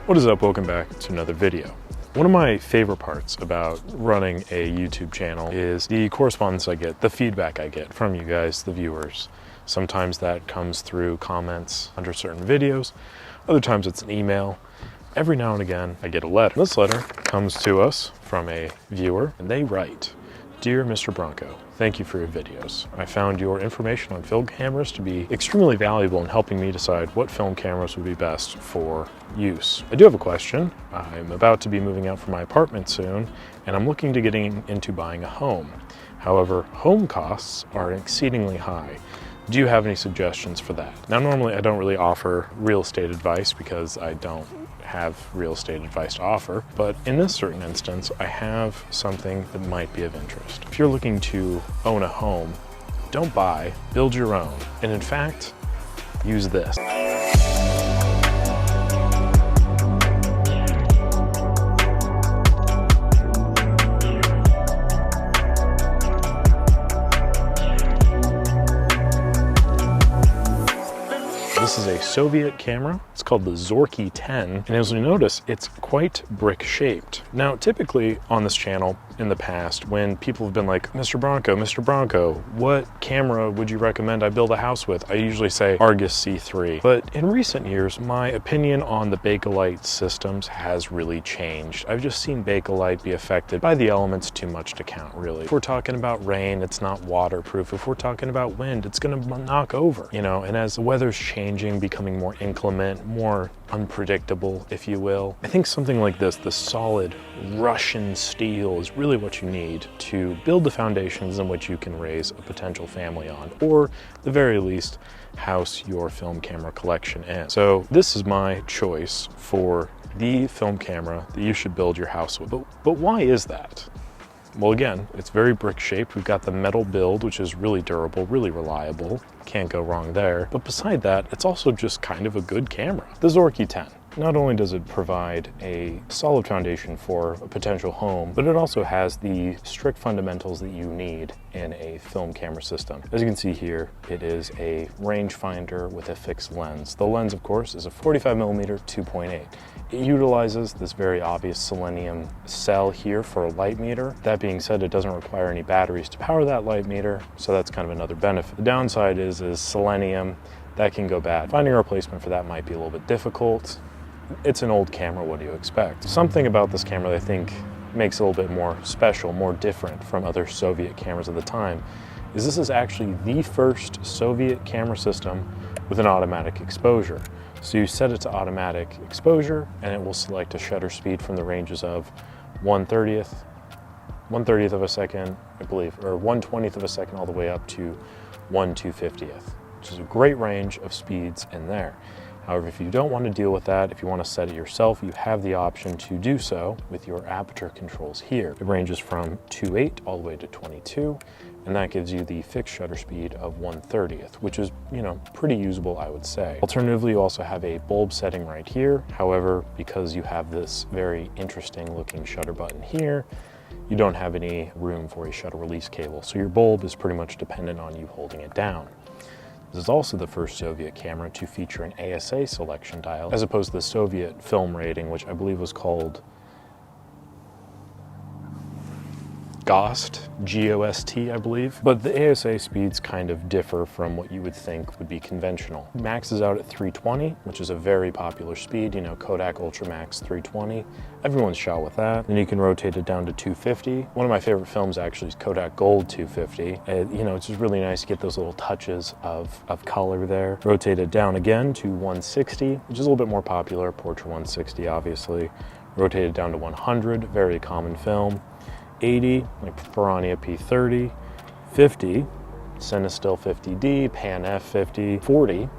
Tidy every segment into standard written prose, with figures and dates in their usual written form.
What is up? Welcome back to another video. One of my favorite parts about running a YouTube channel is the correspondence I get, the feedback I get from you guys, the viewers. Sometimes that comes through comments under certain videos. Other times it's an email. Every now and again, I get a letter. This letter comes to us from a viewer, and they write, "Dear Mr. Bronco, thank you for your videos. I found your information on film cameras to be extremely valuable in helping me decide what film cameras would be best for use. I do have a question. I'm about to be moving out from my apartment soon, and I'm looking to getting into buying a home. However, home costs are exceedingly high. Do you have any suggestions for that?" Now, normally I don't really offer real estate advice because I don't have real estate advice to offer, but in this certain instance, I have something that might be of interest. If you're looking to own a home, don't buy, build your own. And in fact, use this. This is a Soviet camera. It's called the Zorki 10, and as you notice, it's quite brick shaped. Now, typically on this channel in the past, when people have been like, Mr. Bronco, what camera would you recommend I build a house with? I usually say Argus C3. But in recent years, my opinion on the Bakelite systems has really changed. I've just seen Bakelite be affected by the elements too much to count, really. If we're talking about rain, it's not waterproof. If we're talking about wind, it's gonna knock over, you know, and as the weather's changing, becoming more inclement, more unpredictable, if you will, I think something like this, the solid Russian steel, is really what you need to build the foundations in which you can raise a potential family on, or at the very least, house your film camera collection in. So this is my choice for the film camera that you should build your house with. But why is that? Well, again, it's very brick shaped. We've got the metal build, which is really durable, really reliable. Can't go wrong there. But beside that, it's also just kind of a good camera. The Zorki 10. Not only does it provide a solid foundation for a potential home, but it also has the strict fundamentals that you need in a film camera system. As you can see here, it is a rangefinder with a fixed lens. The lens, of course, is a 45mm 2.8. It utilizes this very obvious selenium cell here for a light meter. That being said, it doesn't require any batteries to power that light meter, so that's kind of another benefit. The downside is selenium, that can go bad. Finding a replacement for that might be a little bit difficult. It's an old camera, what do you expect? Something about this camera that I think makes it a little bit more special, more different from other Soviet cameras of the time, is this is actually the first Soviet camera system with an automatic exposure. So you set it to automatic exposure and it will select a shutter speed from the ranges of 1/30th of a second, I believe, or 1/20th of a second all the way up to 1/250th, which is a great range of speeds in there. However, if you don't want to deal with that, if you want to set it yourself, you have the option to do so with your aperture controls here. It ranges from 2.8 all the way to 22, and that gives you the fixed shutter speed of 1/30th, which is, you know, pretty usable, I would say. Alternatively, you also have a bulb setting right here. However, because you have this very interesting looking shutter button here, you don't have any room for a shutter release cable. So your bulb is pretty much dependent on you holding it down. This is also the first Soviet camera to feature an ASA selection dial, as opposed to the Soviet film rating, which I believe was called GOST, G-O-S-T, I believe. But the ASA speeds kind of differ from what you would think would be conventional. Maxes out at 320, which is a very popular speed, you know, Kodak Ultramax 320. Everyone's shot with that. Then you can rotate it down to 250. One of my favorite films actually is Kodak Gold 250. You know, it's just really nice to get those little touches of color there. Rotate it down again to 160, which is a little bit more popular, Portra 160 obviously. Rotate it down to 100, very common film. 80, like Piranha P30, 50, Cinestill 50D, Pan F50, 40,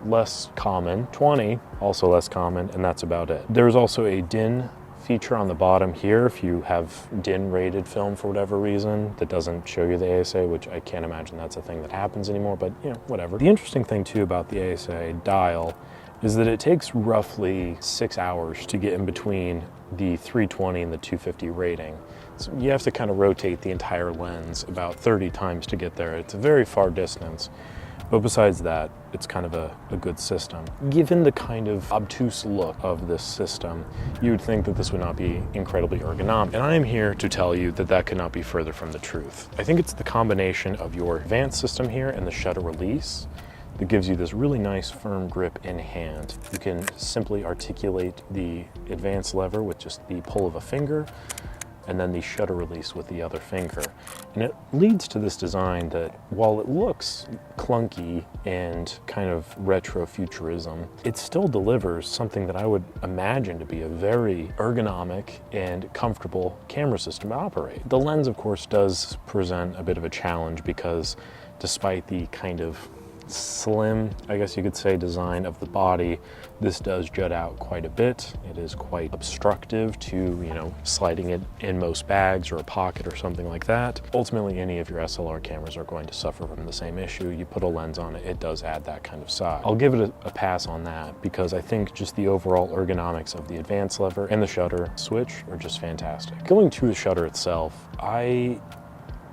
less common, 20, also less common, and that's about it. There's also a DIN feature on the bottom here if you have DIN rated film for whatever reason that doesn't show you the ASA, which I can't imagine that's a thing that happens anymore, but you know, whatever. The interesting thing too about the ASA dial is that it takes roughly 6 hours to get in between the 320 and the 250 rating. So you have to kind of rotate the entire lens about 30 times to get there. It's a very far distance. But besides that, it's kind of a good system. Given the kind of obtuse look of this system, you would think that this would not be incredibly ergonomic. And I am here to tell you that that could not be further from the truth. I think it's the combination of your advanced system here and the shutter release that gives you this really nice firm grip in hand. You can simply articulate the advanced lever with just the pull of a finger, and then the shutter release with the other finger. And it leads to this design that, while it looks clunky and kind of retro futurism, it still delivers something that I would imagine to be a very ergonomic and comfortable camera system to operate. The lens, of course, does present a bit of a challenge because despite the kind of slim, I guess you could say, design of the body, this does jut out quite a bit. It is quite obstructive to, you know, sliding it in most bags or a pocket or something like that. Ultimately, any of your SLR cameras are going to suffer from the same issue. You put a lens on it, it does add that kind of size. I'll give it a pass on that because I think just the overall ergonomics of the advanced lever and the shutter switch are just fantastic. Going to the shutter itself, I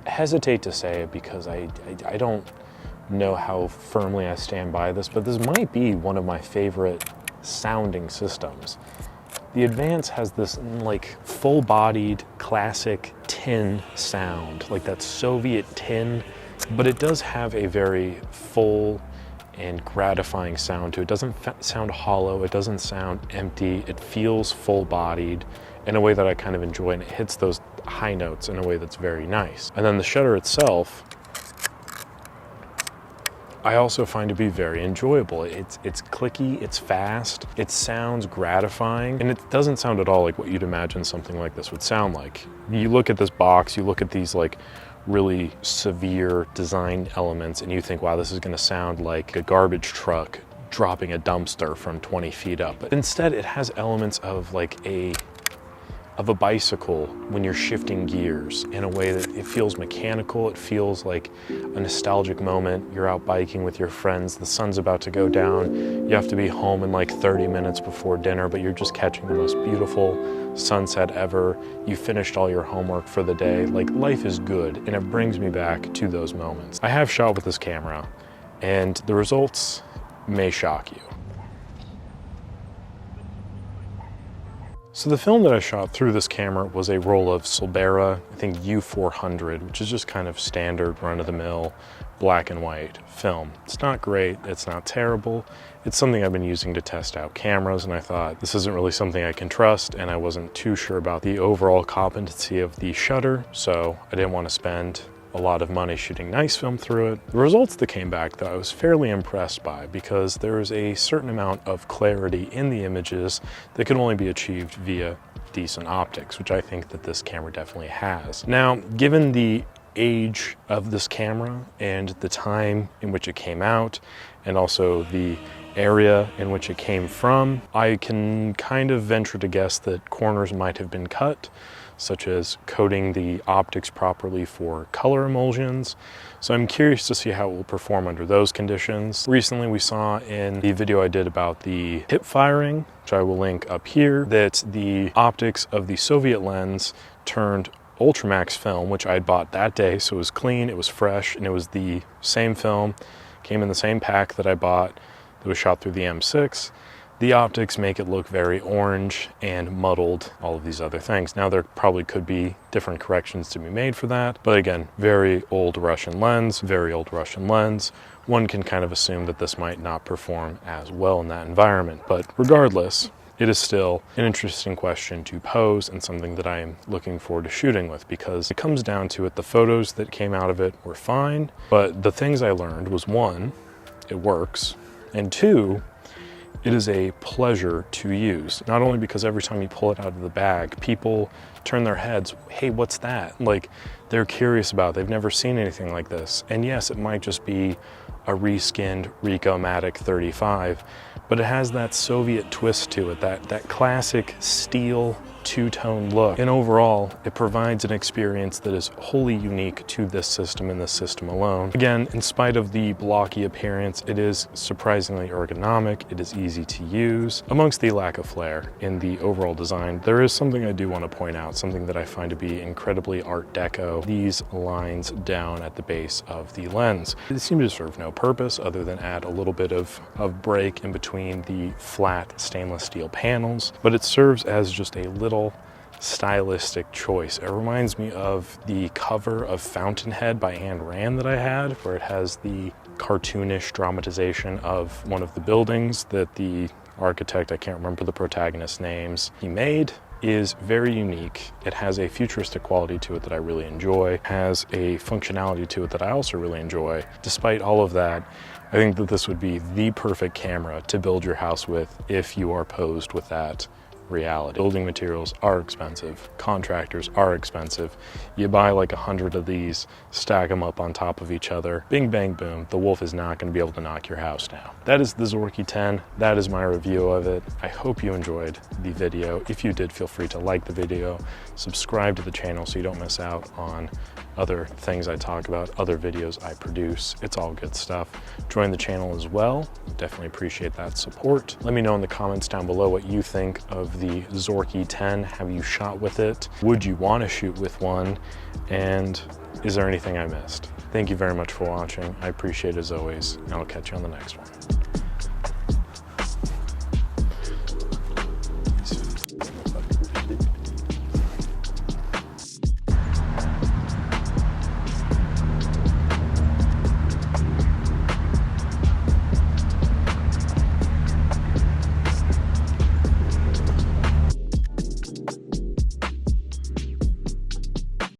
hesitate to say it because I don't know how firmly I stand by this, but this might be one of my favorite sounding systems. The Advance has this like full-bodied classic tin sound, like that Soviet tin, but it does have a very full and gratifying sound to it. It doesn't sound hollow, it doesn't sound empty, it feels full-bodied in a way that I kind of enjoy, and it hits those high notes in a way that's very nice. And then the shutter itself, I also find to be very enjoyable. It's clicky, it's fast, it sounds gratifying, and it doesn't sound at all like what you'd imagine something like this would sound like. You look at this box, you look at these like really severe design elements, and you think, wow, this is gonna sound like a garbage truck dropping a dumpster from 20 feet up. But instead, it has elements of like a bicycle when you're shifting gears in a way that it feels mechanical. It feels like a nostalgic moment. You're out biking with your friends, the sun's about to go down, you have to be home in like 30 minutes before dinner, but you're just catching the most beautiful sunset ever. You finished all your homework for the day. Like, life is good, and it brings me back to those moments. I have shot with this camera, and the results may shock you. So the film that I shot through this camera was a roll of Solbera, I think U400, which is just kind of standard run-of-the-mill black and white film. It's not great, it's not terrible. It's something I've been using to test out cameras, and I thought this isn't really something I can trust, and I wasn't too sure about the overall competency of the shutter, so I didn't want to spend a lot of money shooting nice film through it. The results that came back, though, I was fairly impressed by, because there is a certain amount of clarity in the images that can only be achieved via decent optics, which I think that this camera definitely has. Now, given the age of this camera and the time in which it came out, and also the area in which it came from, I can kind of venture to guess that corners might have been cut, such as coating the optics properly for color emulsions. So I'm curious to see how it will perform under those conditions. Recently we saw in the video I did about the hip firing, which I will link up here, that the optics of the Soviet lens turned Ultramax film, which I had bought that day, so it was clean, it was fresh, and it was the same film, came in the same pack that I bought that was shot through the M6. The optics make it look very orange and muddled, all of these other things. Now, there probably could be different corrections to be made for that, but again, very old Russian lens, very old Russian lens. One can kind of assume that this might not perform as well in that environment, but regardless, it is still an interesting question to pose and something that I am looking forward to shooting with, because it comes down to it, the photos that came out of it were fine, but the things I learned was, one, it works, and two, it is a pleasure to use. Not only because every time you pull it out of the bag, people turn their heads, hey, what's that? Like, they're curious about it. They've never seen anything like this. And yes, it might just be a reskinned Ricoh-Matic 35, but it has that Soviet twist to it, that classic steel two-tone look. And overall, it provides an experience that is wholly unique to this system and this system alone. Again, in spite of the blocky appearance, it is surprisingly ergonomic, it is easy to use. Amongst the lack of flair in the overall design, there is something I do want to point out, something that I find to be incredibly Art Deco. These lines down at the base of the lens. They seem to serve no purpose other than add a little bit of break in between the flat stainless steel panels, but it serves as just a little stylistic choice. It reminds me of the cover of Fountainhead by Ayn Rand that I had, where it has the cartoonish dramatization of one of the buildings that the architect, I can't remember the protagonist's names, he made. Is very unique. It has a futuristic quality to it that I really enjoy, has a functionality to it that I also really enjoy. Despite all of that, I think that this would be the perfect camera to build your house with if you are posed with that reality. Building materials are expensive, contractors are expensive. You buy like 100 of these, stack them up on top of each other, bing bang boom, the wolf is not going to be able to knock your house down. That is the Zorki 10. That is my review of it. I hope you enjoyed the video. If you did, feel free to like the video, subscribe to the channel so you don't miss out on other things I talk about, other videos I produce. It's all good stuff. Join the channel as well. Definitely appreciate that support. Let me know in the comments down below what you think of the Zorki 10. Have you shot with it? Would you want to shoot with one? And is there anything I missed? Thank you very much for watching. I appreciate it as always, and I'll catch you on the next one.